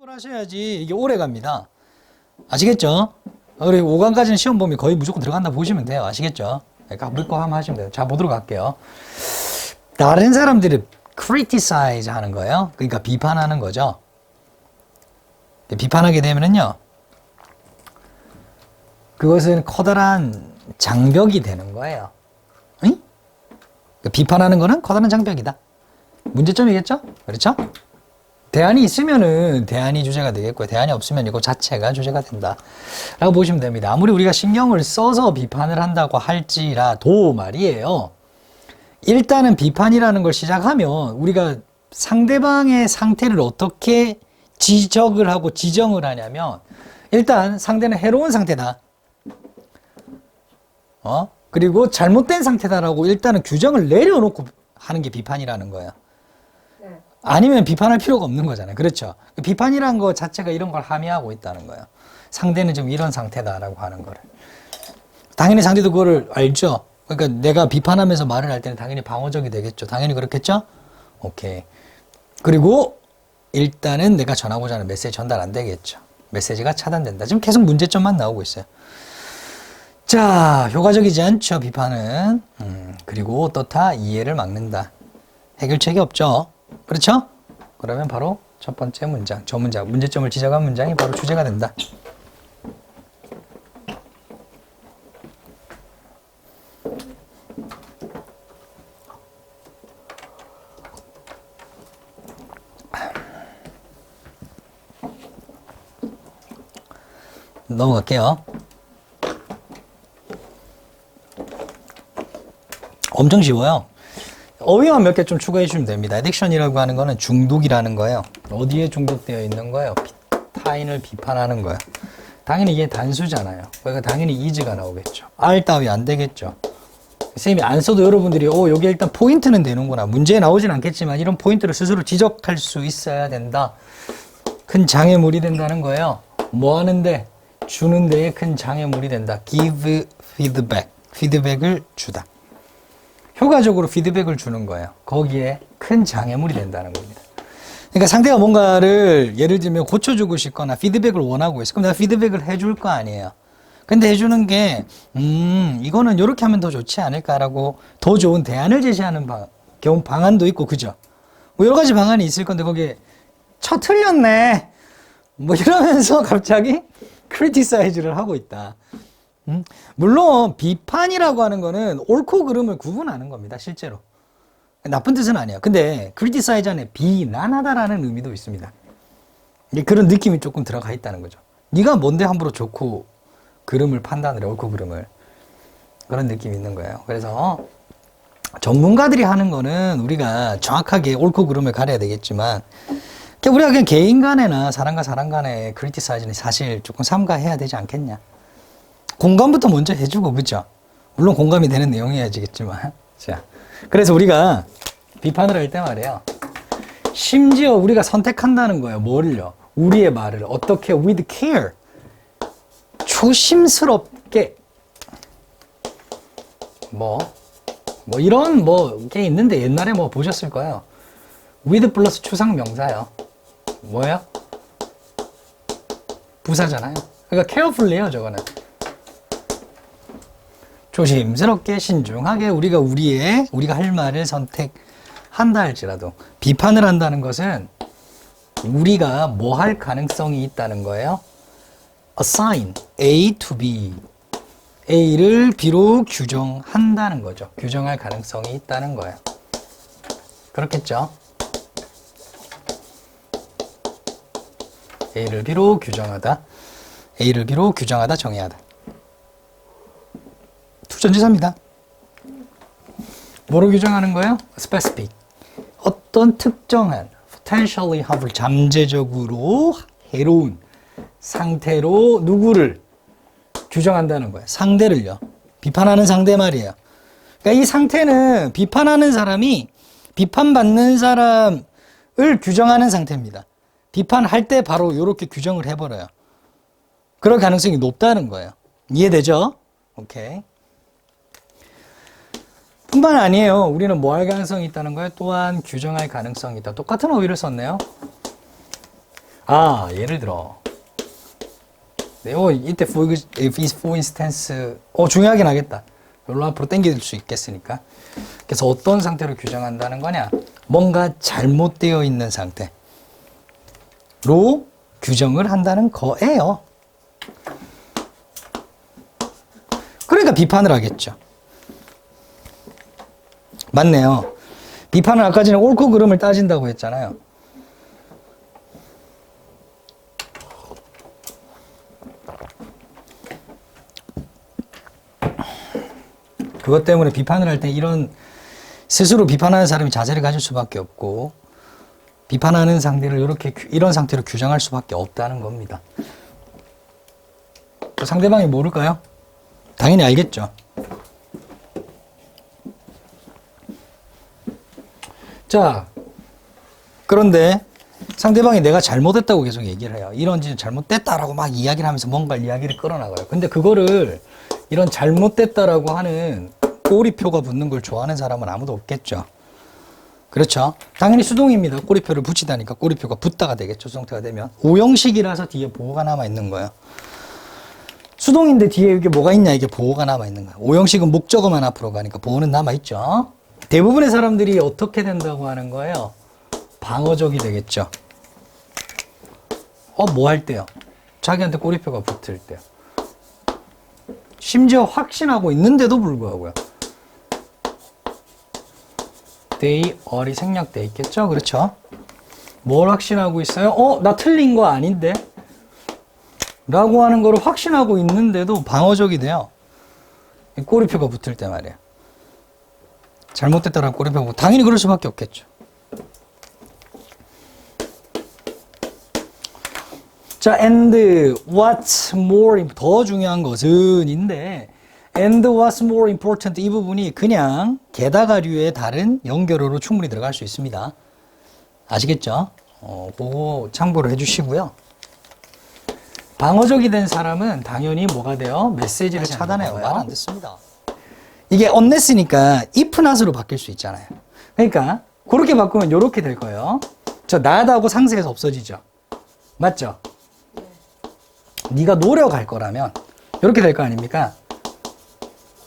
하셔야지 이게 오래 갑니다. 아시겠죠? 그리고 5강까지는 시험 보면 거의 무조건 들어간다 보시면 돼요. 아시겠죠? 그러니까 물거 한번 하시면 돼요. 자, 보도록 할게요. 다른 사람들을 criticize 하는 거예요. 그러니까 비판하는 거죠. 비판하게 되면은요, 그것은 커다란 장벽이 되는 거예요. 응? 그러니까 비판하는 거는 커다란 장벽이다. 문제점이겠죠? 그렇죠? 대안이 있으면은 대안이 주제가 되겠고요. 대안이 없으면 이거 자체가 주제가 된다. 라고 보시면 됩니다. 아무리 우리가 신경을 써서 비판을 한다고 할지라도 말이에요. 일단은 비판이라는 걸 시작하면 우리가 상대방의 상태를 어떻게 지적을 하고 지정을 하냐면 일단 상대는 해로운 상태다. 그리고 잘못된 상태다라고 일단은 규정을 내려놓고 하는 게 비판이라는 거예요. 아니면 비판할 필요가 없는 거잖아요. 그렇죠? 비판이란 거 자체가 이런 걸 함의하고 있다는 거예요. 상대는 좀 이런 상태다라고 하는 거를. 당연히 상대도 그거를 알죠? 그러니까 내가 비판하면서 말을 할 때는 당연히 방어적이 되겠죠. 당연히 그렇겠죠? 오케이. 그리고 일단은 내가 전하고자 하는 메시지 전달 안 되겠죠. 메시지가 차단된다. 지금 계속 문제점만 나오고 있어요. 자, 효과적이지 않죠, 비판은. 그리고 어떻다? 이해를 막는다. 해결책이 없죠. 그렇죠? 그러면 바로 첫 번째 문장, 저 문장, 문제점을 지적한 문장이 바로 주제가 된다. 넘어갈게요. 엄청 쉬워요. 어휘만 몇 개 좀 추가해 주시면 됩니다. 애딕션이라고 하는 거는 중독이라는 거예요. 어디에 중독되어 있는 거예요? 타인을 비판하는 거예요. 당연히 이게 단수잖아요. 그러니까 당연히 is가 나오겠죠. R 따위 안 되겠죠. 선생님이 안 써도 여러분들이 여기 일단 포인트는 되는구나. 문제에 나오진 않겠지만 이런 포인트를 스스로 지적할 수 있어야 된다. 큰 장애물이 된다는 거예요. 뭐 하는데? 주는 데에 큰 장애물이 된다. give feedback. 피드백을 주다. 효과적으로 피드백을 주는 거예요. 거기에 큰 장애물이 된다는 겁니다. 그러니까 상대가 뭔가를 예를 들면 고쳐주고 싶거나 피드백을 원하고 있어. 그럼 내가 피드백을 해줄 거 아니에요. 근데 해주는 게 이거는 이렇게 하면 더 좋지 않을까라고 더 좋은 대안을 제시하는 방안도 있고, 그죠? 뭐 여러 가지 방안이 있을 건데 거기에 틀렸네 뭐 이러면서 갑자기 크리티사이즈를 하고 있다. 물론 비판이라고 하는 거는 옳고 그름을 구분하는 겁니다. 실제로 나쁜 뜻은 아니에요. 근데 criticize 안에 비난하다라는 의미도 있습니다. 그런 느낌이 조금 들어가 있다는 거죠. 네가 뭔데 함부로 좋고 그름을 판단을 해, 옳고 그름을. 그런 느낌이 있는 거예요. 그래서 전문가들이 하는 거는 우리가 정확하게 옳고 그름을 가려야 되겠지만 우리가 그냥 개인 간에나 사람과 사람 간의 criticize는 사실 조금 삼가해야 되지 않겠냐. 공감부터 먼저 해주고, 그죠? 물론 공감이 되는 내용이어야지겠지만. 자, 그래서 우리가 비판을 할 때 말이에요. 심지어 우리가 선택한다는 거예요. 뭐를요? 우리의 말을 어떻게 with care, 조심스럽게 이런 게 있는데 옛날에 보셨을 거예요. with 플러스 추상 명사요. 뭐예요? 부사잖아요. 그러니까 carefully요, 저거는. 조심스럽게 신중하게 우리가 할 말을 선택한다 할지라도 비판을 한다는 것은 우리가 뭐 할 가능성이 있다는 거예요. assign A to B, A를 B로 규정한다는 거죠. 규정할 가능성이 있다는 거예요. 그렇겠죠? A를 B로 규정하다, A를 B로 규정하다, 정의하다. 투전지사입니다. 뭐로 규정하는 거예요? specific. 어떤 특정한 potentially harmful, 잠재적으로 해로운 상태로 누구를 규정한다는 거예요. 상대를요. 비판하는 상대 말이에요. 그러니까 이 상태는 비판하는 사람이 비판받는 사람을 규정하는 상태입니다. 비판할 때 바로 이렇게 규정을 해버려요. 그럴 가능성이 높다는 거예요. 이해되죠? 오케이. 뿐만 아니에요. 우리는 뭐 할 가능성이 있다는 거예요? 또한 규정할 가능성이 있다. 똑같은 어휘를 썼네요. 예를 들어. 네, 이때 for instance, 중요하긴 하겠다. 별로 앞으로 당길 수 있겠으니까. 그래서 어떤 상태로 규정한다는 거냐? 뭔가 잘못되어 있는 상태로 규정을 한다는 거예요. 그러니까 비판을 하겠죠. 맞네요. 비판은 아까 전에 옳고 그름을 따진다고 했잖아요. 그것 때문에 비판을 할 때 이런 스스로 비판하는 사람이 자제를 가질 수밖에 없고 비판하는 상대를 이런 상태로 규정할 수밖에 없다는 겁니다. 상대방이 모를까요? 당연히 알겠죠. 자, 그런데 상대방이 내가 잘못했다고 계속 얘기를 해요. 이런 짓 잘못됐다라고 막 이야기를 하면서 뭔가 이야기를 끌어나가요. 근데 그거를 이런 잘못됐다라고 하는 꼬리표가 붙는 걸 좋아하는 사람은 아무도 없겠죠. 그렇죠? 당연히 수동입니다. 꼬리표를 붙이다니까 꼬리표가 붙다가 되겠죠. 수동태가 되면. 오형식이라서 뒤에 보호가 남아있는 거예요. 수동인데 뒤에 이게 뭐가 있냐? 이게 보호가 남아있는 거예요. 오형식은 목적어만 앞으로 가니까 보호는 남아있죠. 대부분의 사람들이 어떻게 된다고 하는 거예요? 방어적이 되겠죠. 뭐 할 때요? 자기한테 꼬리표가 붙을 때요. 심지어 확신하고 있는데도 불구하고요. they are이 생략돼 있겠죠? 그렇죠? 뭘 확신하고 있어요? 나 틀린 거 아닌데? 라고 하는 거를 확신하고 있는데도 방어적이 돼요. 꼬리표가 붙을 때 말이에요. 잘못됐다라고 꼬리표가 붙고 당연히 그럴 수밖에 없겠죠. 자, and what's more, 더 중요한 것은 인데 and what's more important 이 부분이 그냥 게다가류의 다른 연결어로 충분히 들어갈 수 있습니다. 아시겠죠? 그거 참고를 해주시고요. 방어적이 된 사람은 당연히 뭐가 돼요? 메시지를 차단해요. 말 안 듣습니다. 이게 unless니까 if not으로 바뀔 수 있잖아요. 그러니까 그렇게 바꾸면 이렇게 될 거예요. 저 not하고 상세에서 없어지죠. 맞죠? 네가 노력할 거라면 이렇게 될 거 아닙니까?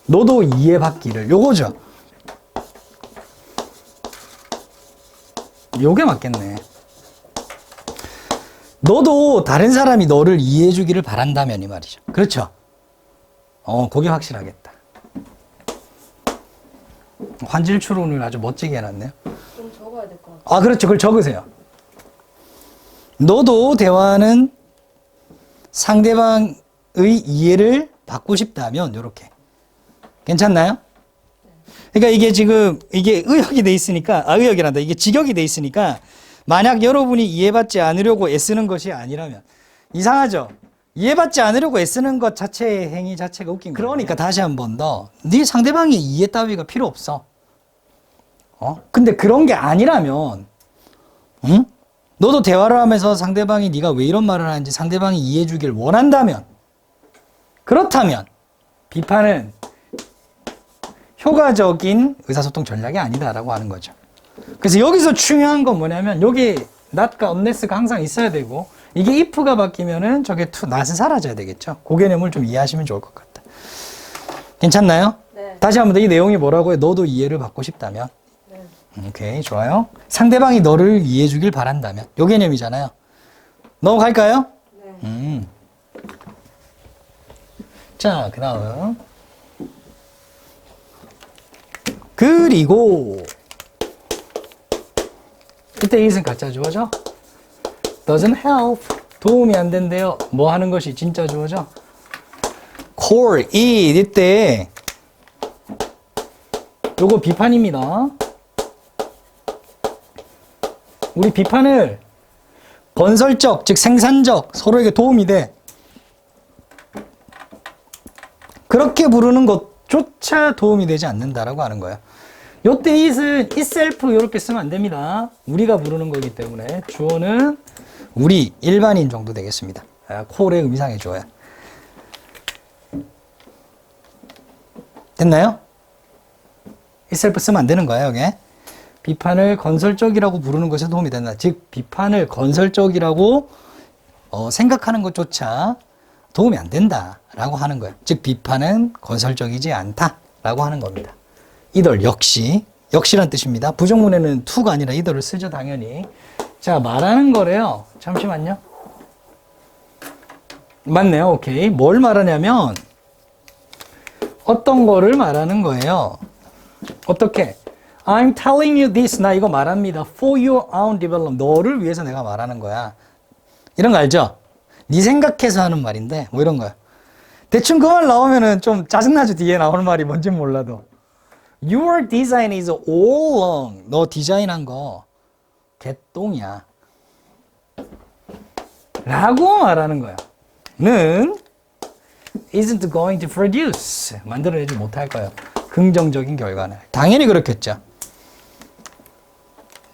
너도 이해받기를 요거죠. 요게 맞겠네. 너도 다른 사람이 너를 이해해 주기를 바란다면 이 말이죠. 그렇죠? 그게 확실하겠다. 환질 추론을 아주 멋지게 해놨네요. 좀 적어야 될 것 같아요. 그렇죠. 그걸 적으세요. 너도 대화하는 상대방의 이해를 받고 싶다면 요렇게. 괜찮나요? 그러니까 이게 지금 이게 의역이 돼 있으니까 의역이란다. 이게 직역이 돼 있으니까 만약 여러분이 이해받지 않으려고 애쓰는 것이 아니라면 이상하죠? 이해받지 않으려고 애쓰는 것 자체의 행위 자체가 웃긴 거예요. 그러니까 다시 한 번 더 네 상대방의 이해 따위가 필요 없어. 근데 그런 게 아니라면 응? 너도 대화를 하면서 상대방이 네가 왜 이런 말을 하는지 상대방이 이해해 주길 원한다면 그렇다면 비판은 효과적인 의사소통 전략이 아니다라고 하는 거죠. 그래서 여기서 중요한 건 뭐냐면 여기 not과 unless가 항상 있어야 되고 이게 if가 바뀌면은 저게 not은 사라져야 되겠죠. 그 개념을 좀 이해하시면 좋을 것 같다. 괜찮나요? 네. 다시 한번 더 이 내용이 뭐라고 해? 너도 이해를 받고 싶다면 네. 오케이 좋아요. 상대방이 너를 이해해 주길 바란다면 요 개념이잖아요. 넘어갈까요? 네. 자, 그 다음 그리고 이때 it은 가짜 주어죠? doesn't help 도움이 안 된대요. 뭐 하는 것이 진짜 주어죠? core it 이때 요거 비판입니다. 우리 비판을 건설적 즉 생산적 서로에게 도움이 돼 그렇게 부르는 것조차 도움이 되지 않는다라고 하는 거예요. 요때 it은 itself 이렇게 쓰면 안 됩니다. 우리가 부르는 거기 때문에 주어는 우리 일반인 정도 되겠습니다. 콜의 의미상의 주어야. 됐나요? itself 쓰면 안 되는 거예요. 여기. 비판을 건설적이라고 부르는 것에 도움이 된다. 즉 비판을 건설적이라고 생각하는 것조차 도움이 안 된다라고 하는 거예요. 즉 비판은 건설적이지 않다라고 하는 겁니다. either 역시란 뜻입니다. 부정문에는 to가 아니라 either를 쓰죠, 당연히. 자, 말하는 거래요. 잠시만요. 맞네요. 오케이. 뭘 말하냐면 어떤 거를 말하는 거예요. 어떻게? I'm telling you this. 나 이거 말합니다. For your own development. 너를 위해서 내가 말하는 거야. 이런 거 알죠? 네 생각해서 하는 말인데 뭐 이런 거야. 대충 그 말 나오면은 좀 짜증나죠. 뒤에 나오는 말이 뭔진 몰라도. Your design is all wrong. 너 디자인한 거 개똥이야. 라고 말하는 거야. 는 isn't going to produce. 만들어내지 못할 거예요. 긍정적인 결과는. 당연히 그렇겠죠.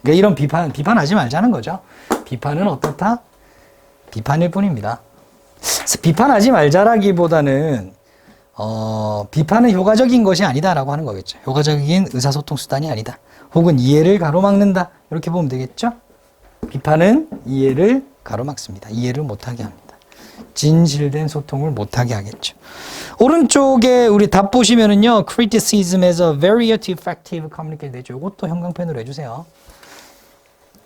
그러니까 이런 비판하지 말자는 거죠. 비판은 어떻다? 비판일 뿐입니다. 비판하지 말자라기보다는 비판은 효과적인 것이 아니다라고 하는 거겠죠. 효과적인 의사소통 수단이 아니다. 혹은 이해를 가로막는다. 이렇게 보면 되겠죠. 비판은 이해를 가로막습니다. 이해를 못하게 합니다. 진실된 소통을 못하게 하겠죠. 오른쪽에 우리 답 보시면은요. criticism as a very effective communication 되죠. 이것도 형광펜으로 해주세요.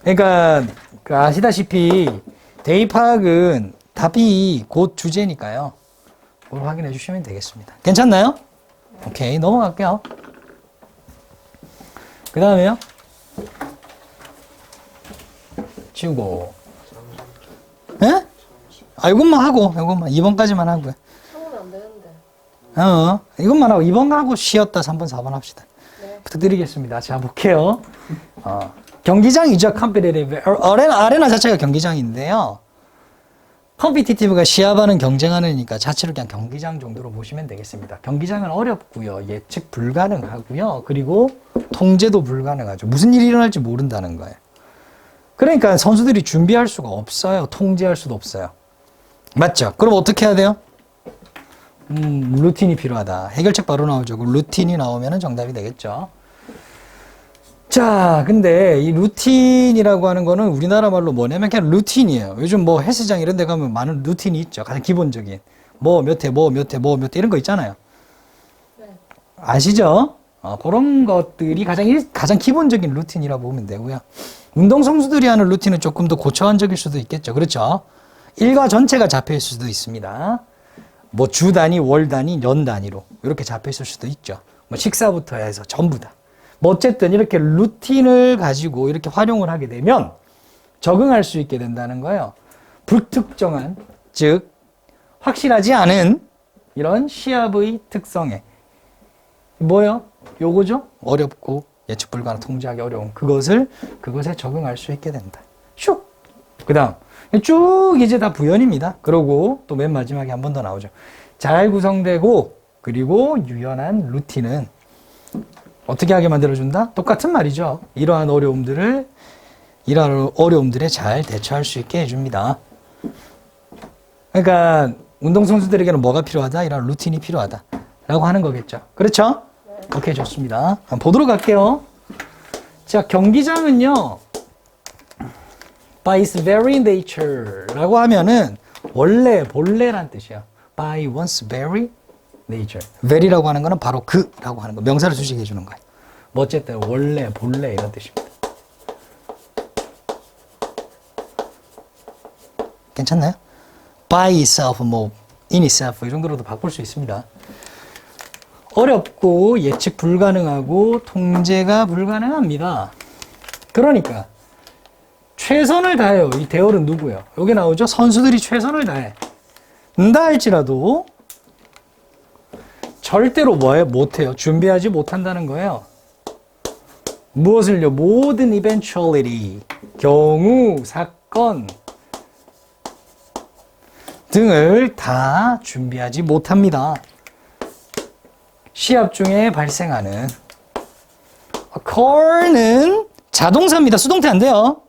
그러니까 아시다시피 대입학은 답이 곧 주제니까요. 그걸 확인해 주시면 되겠습니다. 괜찮나요? 오케이, 넘어갈게요. 그 다음에요. 지우고. 예? 이것만 하고, 이것만. 2번까지만 하고요. 3은 안 되는데. 이것만 하고, 2번 하고 쉬었다 3번, 4번 합시다. 네. 부탁드리겠습니다. 자, 볼게요. 경기장이죠. 컴피티티브. 아레나 자체가 경기장인데요. 컴피티티브가 시합하는 경쟁하는니까 자체로 그냥 경기장 정도로 보시면 되겠습니다. 경기장은 어렵고요. 예측 불가능하고요. 그리고 통제도 불가능하죠. 무슨 일이 일어날지 모른다는 거예요. 그러니까 선수들이 준비할 수가 없어요. 통제할 수도 없어요. 맞죠? 그럼 어떻게 해야 돼요? 루틴이 필요하다. 해결책 바로 나오죠. 그 루틴이 나오면 정답이 되겠죠. 자, 근데 이 루틴이라고 하는 거는 우리나라 말로 뭐냐면 그냥 루틴이에요. 요즘 뭐 헬스장 이런 데 가면 많은 루틴이 있죠. 가장 기본적인. 뭐 몇 회, 뭐 몇 회, 뭐 몇 회 이런 거 있잖아요. 네. 아시죠? 그런 것들이 가장 기본적인 루틴이라고 보면 되고요. 운동선수들이 하는 루틴은 조금 더 고차원적일 수도 있겠죠. 그렇죠? 일과 전체가 잡혀 있을 수도 있습니다. 뭐 주 단위, 월 단위, 년 단위로 이렇게 잡혀 있을 수도 있죠. 뭐 식사부터 해서 전부 다. 뭐 어쨌든 이렇게 루틴을 가지고 이렇게 활용을 하게 되면 적응할 수 있게 된다는 거예요. 불특정한, 즉 확실하지 않은 이런 시합의 특성에 뭐예요? 요거죠? 어렵고 예측 불가능, 통제하기 어려운 그것에 적응할 수 있게 된다. 슉! 그 다음 쭉 이제 다 부연입니다. 그러고 또 맨 마지막에 한 번 더 나오죠. 잘 구성되고 그리고 유연한 루틴은 어떻게 하게 만들어준다? 똑같은 말이죠. 이러한 어려움들에 잘 대처할 수 있게 해줍니다. 그러니까 운동선수들에게는 뭐가 필요하다? 이런 루틴이 필요하다 라고 하는 거겠죠. 그렇죠? 네. 오케이, 좋습니다. 한번 보도록 할게요. 자, 경기장은요, by its very nature 라고 하면은 본래란 뜻이야. by one's very nature. very라고 하는 거는 바로 그라고 하는 거. 명사를 수식해 주는 거예요. 뭐 어쨌든 원래, 본래 이런 뜻입니다. 괜찮나요? by itself, 뭐 in itself 이 정도로도 바꿀 수 있습니다. 어렵고 예측 불가능하고 통제가 불가능합니다. 그러니까 최선을 다해요. 이 대열은 누구예요? 여기 나오죠? 선수들이 최선을 다해. 는다 할지라도 절대로 못해요. 준비하지 못한다는 거예요. 무엇을요? 모든 eventuality, 경우, 사건 등을 다 준비하지 못합니다. 시합 중에 발생하는 occur는 자동사입니다. 수동태 안 돼요.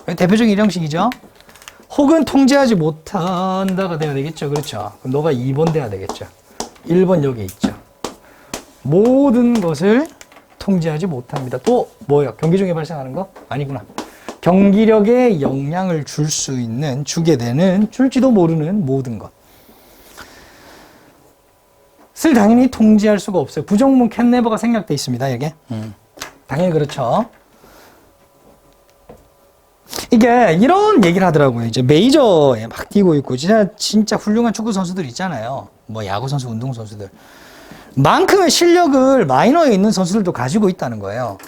대표적인 일형식이죠. 혹은 통제하지 못한다가 돼야 되겠죠. 그렇죠. 그럼 너가 2번 돼야 되겠죠. 1번 여기 있죠. 모든 것을 통제하지 못합니다. 또 뭐예요? 경기 중에 발생하는 거? 아니구나. 경기력에 영향을 줄 수 있는, 주게 되는, 줄지도 모르는 모든 것. 을 당연히 통제할 수가 없어요. 부정문 can never가 생략돼 있습니다. 이게. 당연히 그렇죠. 이게 이런 얘기를 하더라고요. 이제 메이저에 막 뛰고 있고 진짜 훌륭한 축구 선수들 있잖아요. 뭐 야구 선수, 운동 선수들. 만큼의 실력을 마이너에 있는 선수들도 가지고 있다는 거예요.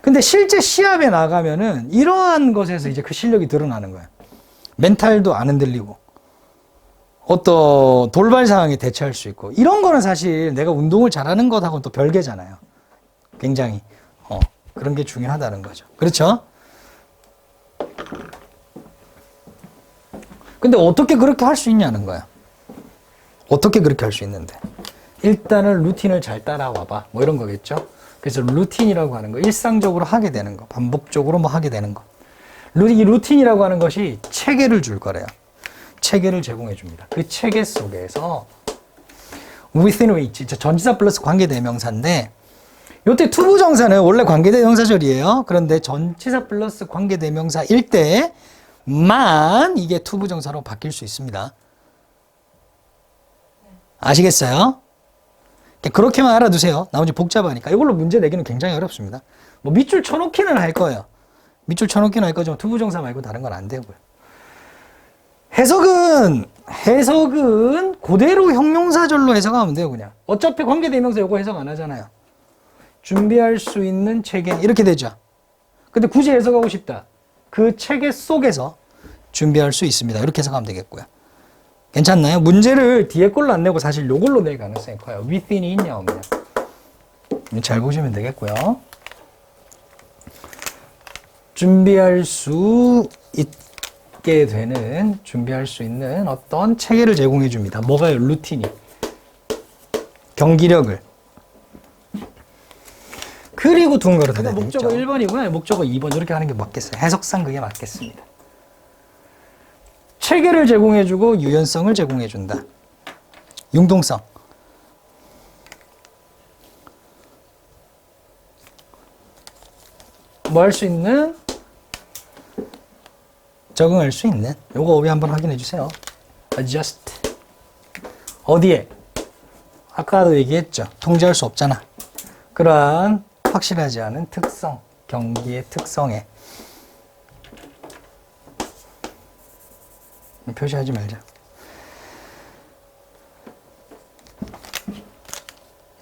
근데 실제 시합에 나가면은 이러한 것에서 이제 그 실력이 드러나는 거예요. 멘탈도 안 흔들리고 어떤 돌발 상황에 대처할 수 있고 이런 거는 사실 내가 운동을 잘하는 것하고는 또 별개잖아요. 굉장히 그런 게 중요하다는 거죠. 그렇죠? 근데 어떻게 그렇게 할 수 있냐는 거야. 어떻게 그렇게 할 수 있는데. 일단은 루틴을 잘 따라와봐. 뭐 이런 거겠죠. 그래서 루틴이라고 하는 거, 일상적으로 하게 되는 거, 반복적으로 뭐 하게 되는 거. 이 루틴이라고 하는 것이 체계를 줄 거래요. 체계를 제공해 줍니다. 그 체계 속에서 within which, 전치사 플러스 관계대명사인데 요때 투부정사는 원래 관계대명사절이에요. 그런데 전치사 플러스 관계대명사일 때만 이게 투부정사로 바뀔 수 있습니다. 아시겠어요? 그렇게만 알아두세요. 나머지 복잡하니까. 이걸로 문제 내기는 굉장히 어렵습니다. 뭐 밑줄 쳐놓기는 할 거예요. 밑줄 쳐놓기는 할 거지만 투부정사 말고 다른 건 안 되고요. 해석은 그대로 형용사절로 해석하면 돼요. 그냥. 어차피 관계대명사 요거 해석 안 하잖아요. 준비할 수 있는 체계 이렇게 되죠. 근데 굳이 해석하고 싶다. 그 체계 속에서 준비할 수 있습니다. 이렇게 해석하면 되겠고요. 괜찮나요? 문제를 뒤에 걸로 안 내고 사실 요걸로 낼 가능성이 커요. within이 있냐 없냐. 잘 보시면 되겠고요. 준비할 수 있게 되는, 준비할 수 있는 어떤 체계를 제공해 줍니다. 뭐가요? 루틴이. 경기력을. 그리고 둥가로 다 되겠죠. 목적어 1번이고요. 목적어 2번 이렇게 하는 게 맞겠어요. 해석상 그게 맞겠습니다. 체계를 제공해주고 유연성을 제공해준다. 융통성. 뭐 할 수 있는? 적응할 수 있는. 요거 어휘 한번 확인해 주세요. adjust. 어디에? 아까도 얘기했죠. 통제할 수 없잖아. 그러한 확실하지 않은 특성, 경기의 특성에 표시하지 말자.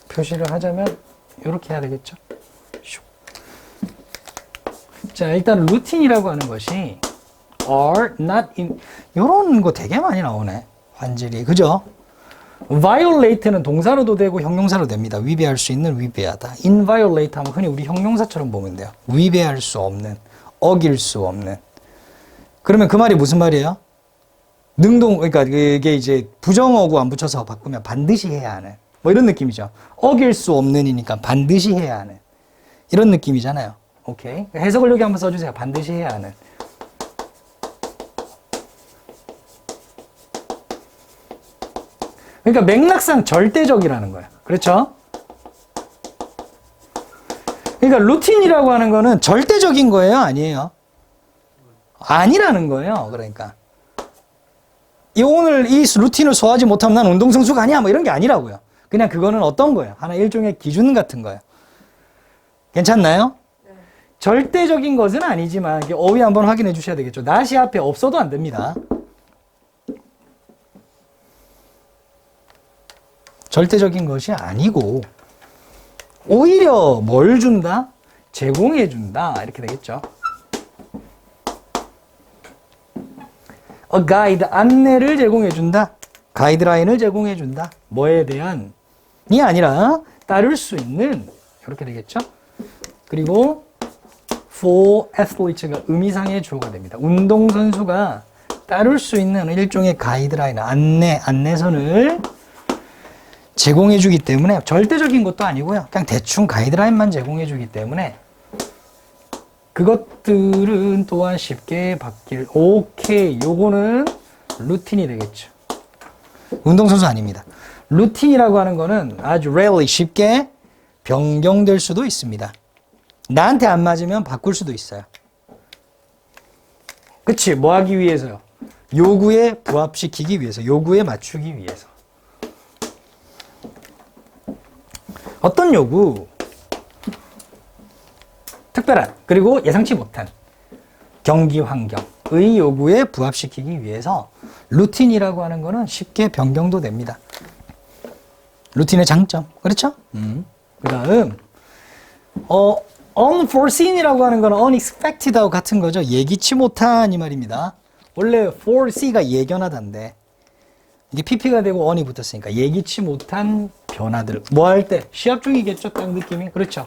표시를 하자면 이렇게 해야 되겠죠. 자, 일단 루틴이라고 하는 것이 are not in 이런 거 되게 많이 나오네. 완전히 그죠? violate는 동사로도 되고 형용사로 됩니다. 위배할 수 있는, 위배하다. inviolate 하면 흔히 우리 형용사처럼 보면 돼요. 위배할 수 없는, 어길 수 없는. 그러면 그 말이 무슨 말이에요? 그러니까 그게 이제 부정어구 안 붙여서 바꾸면 반드시 해야 하는 뭐 이런 느낌이죠. 어길 수 없는이니까 반드시 해야 하는 이런 느낌이잖아요. 오케이. 해석을 여기 한번 써주세요. 반드시 해야 하는. 그러니까 맥락상 절대적이라는 거예요. 그렇죠? 그러니까 루틴이라고 하는 거는 절대적인 거예요? 아니에요? 아니라는 거예요. 그러니까. 오늘 이 루틴을 소화하지 못하면 난 운동선수가 아니야. 뭐 이런 게 아니라고요. 그냥 그거는 어떤 거예요? 하나 일종의 기준 같은 거예요. 괜찮나요? 네. 절대적인 것은 아니지만 어휘 한번 확인해 주셔야 되겠죠. not이 앞에 없어도 안 됩니다. 절대적인 것이 아니고 오히려 뭘 준다? 제공해 준다. 이렇게 되겠죠. A guide, 안내를 제공해 준다. 가이드라인을 제공해 준다. 뭐에 대한 이 아니라 따를 수 있는 이렇게 되겠죠. 그리고 for athletes가 의미상의 주어가 됩니다. 운동선수가 따를 수 있는 일종의 가이드라인, 안내선을 제공해 주기 때문에 절대적인 것도 아니고요. 그냥 대충 가이드라인만 제공해 주기 때문에 그것들은 또한 쉽게 바뀔. 오케이. 요거는 루틴이 되겠죠. 운동선수 아닙니다. 루틴이라고 하는 거는 아주 rarely 쉽게 변경될 수도 있습니다. 나한테 안 맞으면 바꿀 수도 있어요. 그치? 뭐 하기 위해서요? 요구에 부합시키기 위해서, 요구에 맞추기 위해서. 어떤 요구? 특별한, 그리고 예상치 못한 경기 환경의 요구에 부합시키기 위해서 루틴이라고 하는 거는 쉽게 변경도 됩니다. 루틴의 장점, 그렇죠? 그 다음, unforeseen이라고 하는 거는 unexpected하고 같은 거죠. 예기치 못한 이 말입니다. 원래 foresee가 예견하다인데 이게 pp가 되고 on이 붙었으니까 예기치 못한 변화들. 뭐 할 때? 시합 중이겠죠, 딱 느낌이. 그렇죠.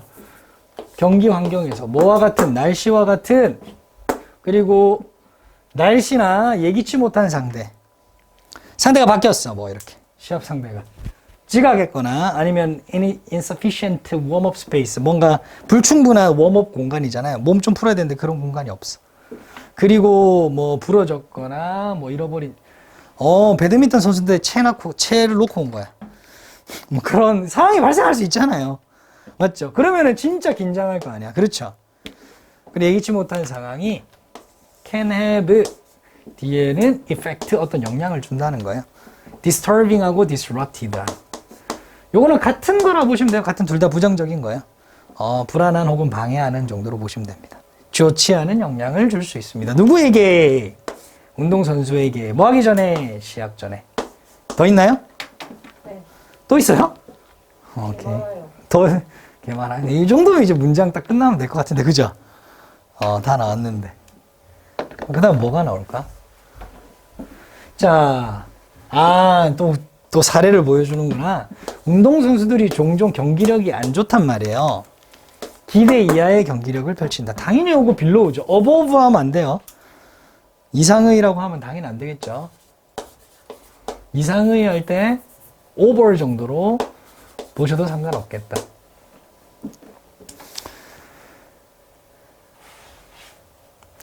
경기 환경에서 뭐와 같은, 날씨와 같은, 그리고 날씨나 예기치 못한 상대가 바뀌었어. 뭐 이렇게 시합 상대가 지각했거나 아니면 insufficient warm-up space, 뭔가 불충분한 웜업 공간이잖아요. 몸 좀 풀어야 되는데 그런 공간이 없어. 그리고 뭐 부러졌거나 뭐 잃어버린 배드민턴 선수인데 채를 놓고 온 거야. 뭐 그런 상황이 발생할 수 있잖아요. 맞죠? 그러면은 진짜 긴장할 거 아니야. 그렇죠? 그리고 예기치 못한 상황이 can have 뒤에는 effect, 어떤 영향을 준다는 거예요. disturbing하고 disruptive. 요거는 같은 거라 보시면 돼요. 같은 둘 다 부정적인 거예요. 불안한 혹은 방해하는 정도로 보시면 됩니다. 좋지 않은 영향을 줄 수 있습니다. 누구에게? 운동선수에게. 뭐 하기 전에? 시합 전에. 더 있나요? 네. 또 있어요? 오케이. 많아요. 더, 개 많아요. 이 정도면 이제 문장 딱 끝나면 될 것 같은데, 그죠? 다 나왔는데. 그 다음 뭐가 나올까? 자, 또 사례를 보여주는구나. 운동선수들이 종종 경기력이 안 좋단 말이에요. 기대 이하의 경기력을 펼친다. 당연히 오고 빌로우죠. above 하면 안 돼요. 이상의라고 하면 당연히 안 되겠죠. 이상의 할 때 over 정도로 보셔도 상관없겠다.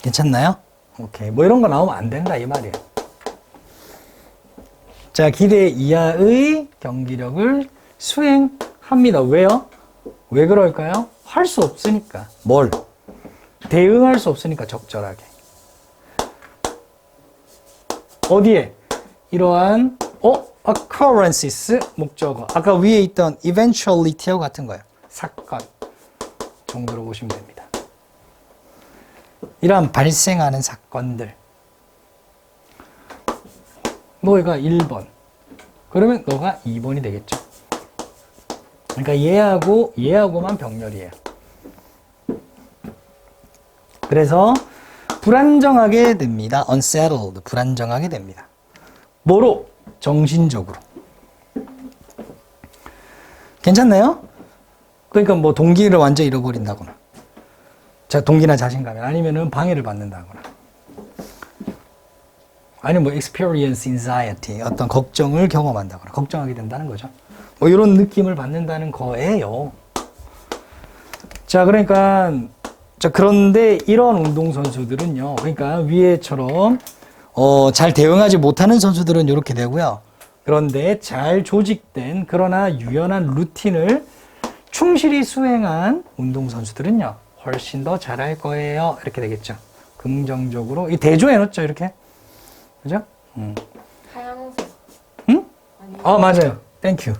괜찮나요? 오케이. 뭐 이런 거 나오면 안 된다 이 말이에요. 자, 기대 이하의 경기력을 수행합니다. 왜요? 왜 그럴까요? 할 수 없으니까. 뭘? 대응할 수 없으니까 적절하게. 어디에? 이러한 occurrences 목적어. 아까 위에 있던 eventuality하고 같은 거예요. 사건 정도로 보시면 됩니다. 이러한 발생하는 사건들. 너가 1번. 그러면 너가 2번이 되겠죠. 그러니까 얘하고만 병렬이에요. 그래서 불안정하게 됩니다. unsettled. 불안정하게 됩니다. 뭐로? 정신적으로. 괜찮나요? 그러니까 뭐 동기를 완전히 잃어버린다거나. 자, 동기나 자신감. 아니면은 방해를 받는다거나. 아니면 뭐 experience anxiety, 어떤 걱정을 경험한다거나 걱정하게 된다는 거죠. 뭐 이런 느낌을 받는다는 거예요. 자, 그러니까 그런데 이런 운동 선수들은요. 그러니까 위에처럼 잘 대응하지 못하는 선수들은 이렇게 되고요. 그런데 잘 조직된 그러나 유연한 루틴을 충실히 수행한 운동 선수들은요. 훨씬 더 잘할 거예요. 이렇게 되겠죠. 긍정적으로 이 대조해 놓죠, 이렇게. 그죠? 하얀색. 응? 아니. 맞아요. 땡큐.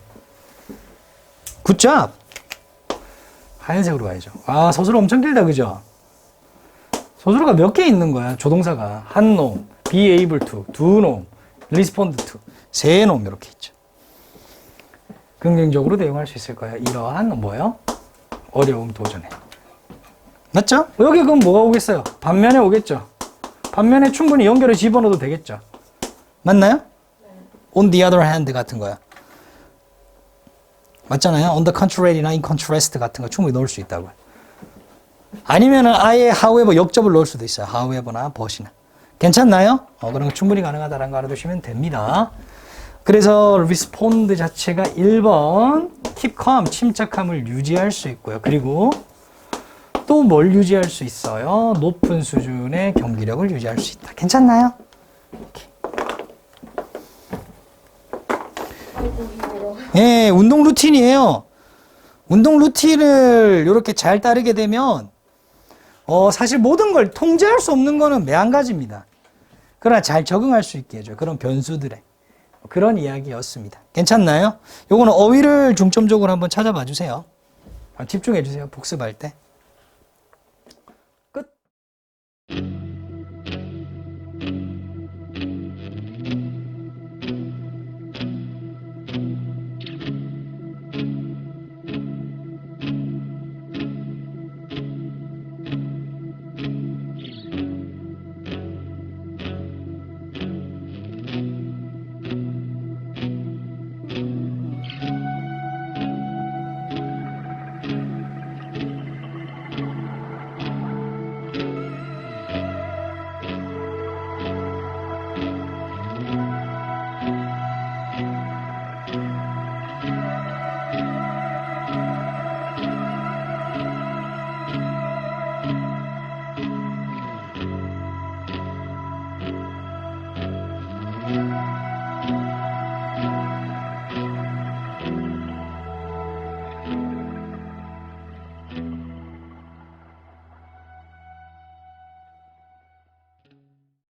굿잡. 하얀색으로 가야죠. 서술어 엄청 길다, 그죠? 서술어가 몇 개 있는 거야, 조동사가. 한 놈, be able to, 두 놈, respond to, 세 놈, 이렇게 있죠. 긍정적으로 대응할 수 있을 거야. 이러한 뭐예요? 어려움 도전에. 맞죠? 여기 그럼 뭐가 오겠어요? 반면에 오겠죠? 반면에 충분히 연결해 집어넣어도 되겠죠? 맞나요? On the other hand 같은 거야. 맞잖아요? On the contrary나 in contrast 같은 거 충분히 넣을 수 있다고요. 아니면은 아예 however 역접을 넣을 수도 있어요. however나 but이나. 괜찮나요? 그런 거 충분히 가능하다라는 거 알아두시면 됩니다. 그래서 respond 자체가 1번 keep calm, 침착함을 유지할 수 있고요. 그리고 또 뭘 유지할 수 있어요? 높은 수준의 경기력을 유지할 수 있다. 괜찮나요? 이렇게. 예, 운동 루틴이에요. 운동 루틴을 이렇게 잘 따르게 되면 사실 모든 걸 통제할 수 없는 거는 매한가지입니다. 그러나 잘 적응할 수 있게 해줘요. 그런 변수들에. 그런 이야기였습니다. 괜찮나요? 요거는 어휘를 중점적으로 한번 찾아봐 주세요. 집중해 주세요. 복습할 때.